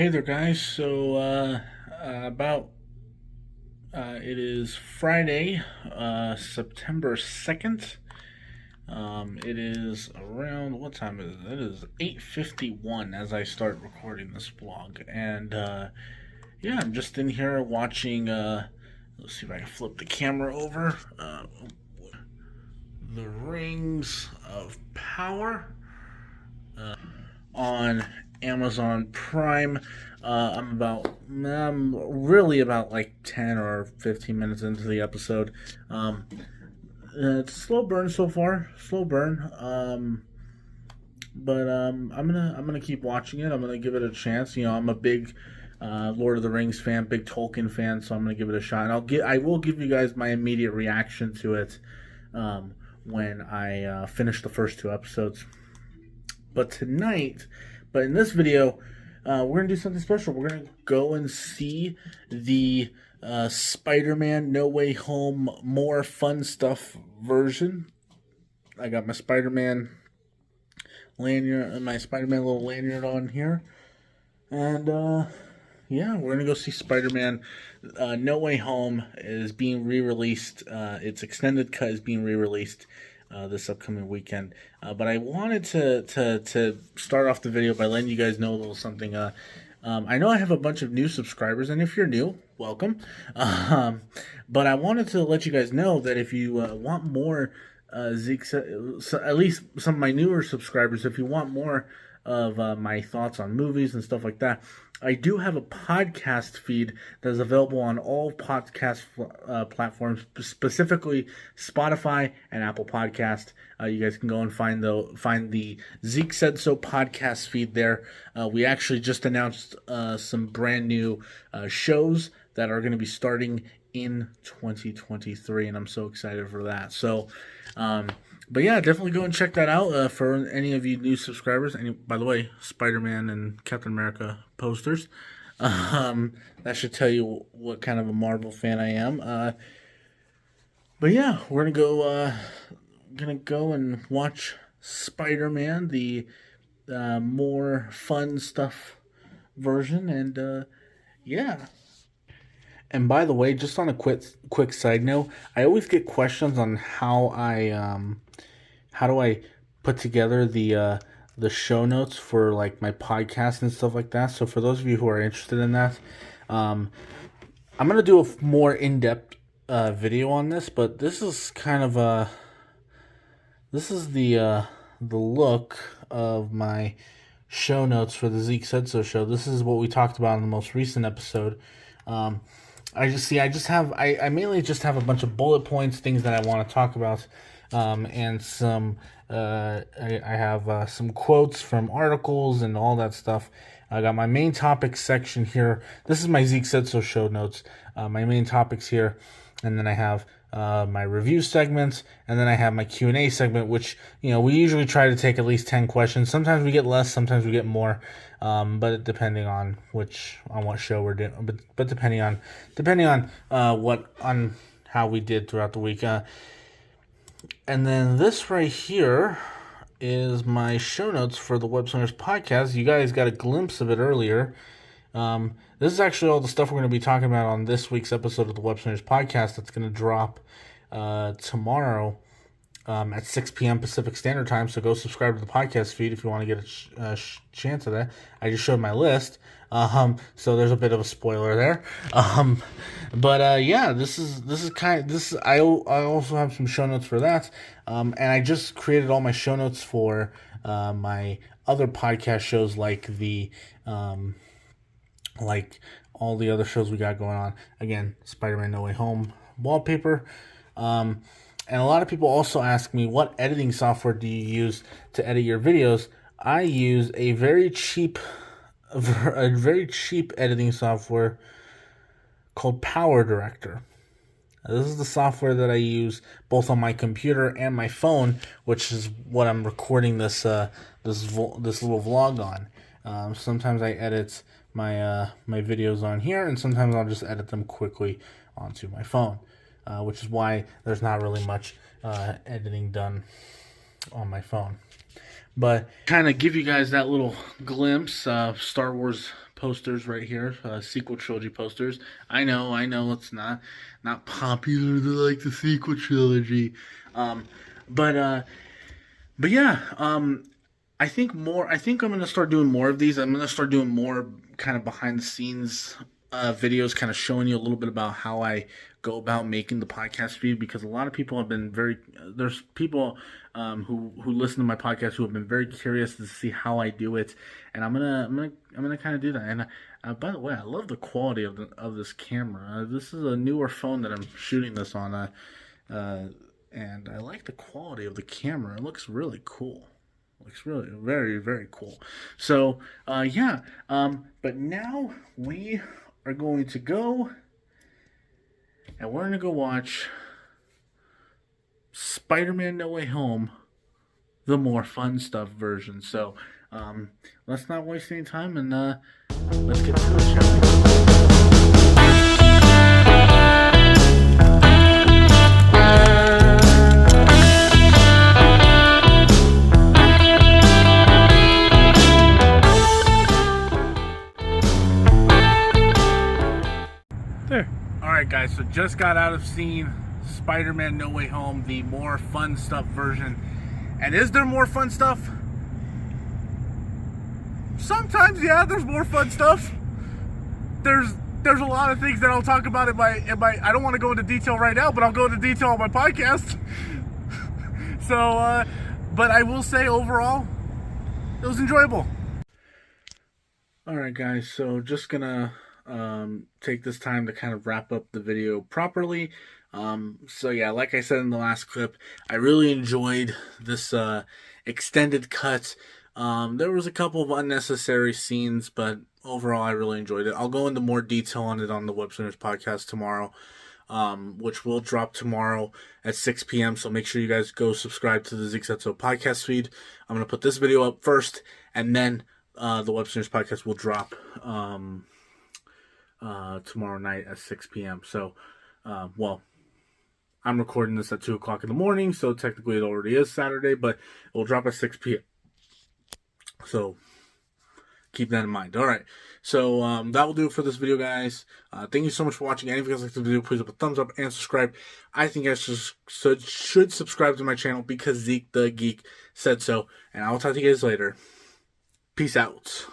Hey there, guys. It is Friday, September 2nd. It is around, what time is it? It is 8:51 as I start recording this vlog. Yeah, I'm just in here watching, let's see if I can flip the camera over. The Rings of Power on Amazon Prime. I'm really about like 10 or 15 minutes into the episode. It's a slow burn so far, slow burn. I'm gonna keep watching it. I'm gonna give it a chance. You know, I'm a big Lord of the Rings fan, big Tolkien fan, so I'm gonna give it a shot. And I will give you guys my immediate reaction to it when I finish the first two episodes. But in this video, we're going to do something special. We're going to go and see the Spider-Man No Way Home More Fun Stuff version. I got my Spider-Man lanyard, my Spider-Man little lanyard on here. And, yeah, we're going to go see Spider-Man. No Way Home is being re-released. Its extended cut is being re-released this upcoming weekend. But I wanted to start off the video by letting you guys know a little something. I know I have a bunch of new subscribers, and if you're new, welcome. But I wanted to let you guys know that if you want more Zeke, so at least some of my newer subscribers, if you want more of my thoughts on movies and stuff like that, I do have a podcast feed that is available on all podcast platforms, specifically Spotify and Apple Podcast. You guys can go and find the Zeke Said So podcast feed there. We actually just announced some brand new shows that are going to be starting in 2023, and I'm so excited for that. But yeah, definitely go and check that out for any of you new subscribers. And by the way, Spider-Man and Captain America posters. That should tell you what kind of a Marvel fan I am. But yeah, we're gonna go and watch Spider-Man, the more fun stuff version, and yeah. And by the way, just on a quick side note, I always get questions on how do I put together the show notes for like my podcast and stuff like that. So for those of you who are interested in that, I'm gonna do a more in-depth video on this. But this is kind of the look of my show notes for the Zeke Said So show. This is what we talked about in the most recent episode. I mainly just have a bunch of bullet points, things that I want to talk about, and some. I have some quotes from articles and all that stuff. I got my main topics section here. This is my Zeke Said So show notes. My main topics here, and then I have my review segments, and then I have my Q&A segment, which, you know, we usually try to take at least 10 questions. Sometimes we get less, sometimes we get more, but depending on what show we're doing, but depending on how we did throughout the week. And then this right here is my show notes for the Web Slingers podcast. You guys got a glimpse of it earlier. This is actually all the stuff we're going to be talking about on this week's episode of the Web Slingers podcast that's going to drop tomorrow at 6 p.m. Pacific Standard Time. So go subscribe to the podcast feed if you want to get a chance of that. I just showed my list. So there's a bit of a spoiler there. Yeah, this is I also have some show notes for that. And I just created all my show notes for my other podcast shows, like all the other shows we got going on. Again, Spider-Man No Way Home wallpaper. And a lot of people also ask me, what editing software do you use to edit your videos? I use a very cheap editing software called Power Director. This is the software that I use both on my computer and my phone, which is what I'm recording this little vlog on. Sometimes I edit my videos on here, and sometimes I'll just edit them quickly onto my phone, which is why there's not really much editing done on my phone. But kind of give you guys that little glimpse. Star Wars posters right here, sequel trilogy posters. I know, it's not popular to like the sequel trilogy, but yeah, I think I'm gonna start doing more of these. I'm gonna start doing more kind of behind the scenes videos, kind of showing you a little bit about how I go about making the podcast feed, because a lot of people have been there's people who listen to my podcast who have been very curious to see how I do it, and I'm gonna kind of do that. And by the way, I love the quality of this camera. This is a newer phone that I'm shooting this on, and I like the quality of the camera. It looks really cool. Looks really very, very cool. So yeah, but now we are going to go, and we're going to go watch Spider-Man No Way Home, the more fun stuff version. So let's not waste any time, and let's get to it, shall we? Alright guys, so just got out of seeing Spider-Man No Way Home, the more fun stuff version. And is there more fun stuff? Sometimes, yeah, there's more fun stuff. There's a lot of things that I'll talk about in my I don't want to go into detail right now, but I'll go into detail on my podcast. So, but I will say overall, it was enjoyable. Alright guys, so just gonna take this time to kind of wrap up the video properly. So yeah, like I said in the last clip, I really enjoyed this extended cut. There was a couple of unnecessary scenes, but overall I really enjoyed it. I'll go into more detail on it on the Web Slingers podcast tomorrow, which will drop tomorrow at 6 p.m. So make sure you guys go subscribe to the Zigzetso podcast feed. I'm going to put this video up first, and then the Web Slingers podcast will drop tomorrow night at 6 p.m. So, well, I'm recording this at 2 o'clock in the morning, so technically it already is Saturday, but it will drop at 6 p.m. So, keep that in mind. Alright, so that will do it for this video, guys. Thank you so much for watching. And if you guys like the video, please put a thumbs up and subscribe. I think you guys should subscribe to my channel because Zeke the Geek said so. And I will talk to you guys later. Peace out.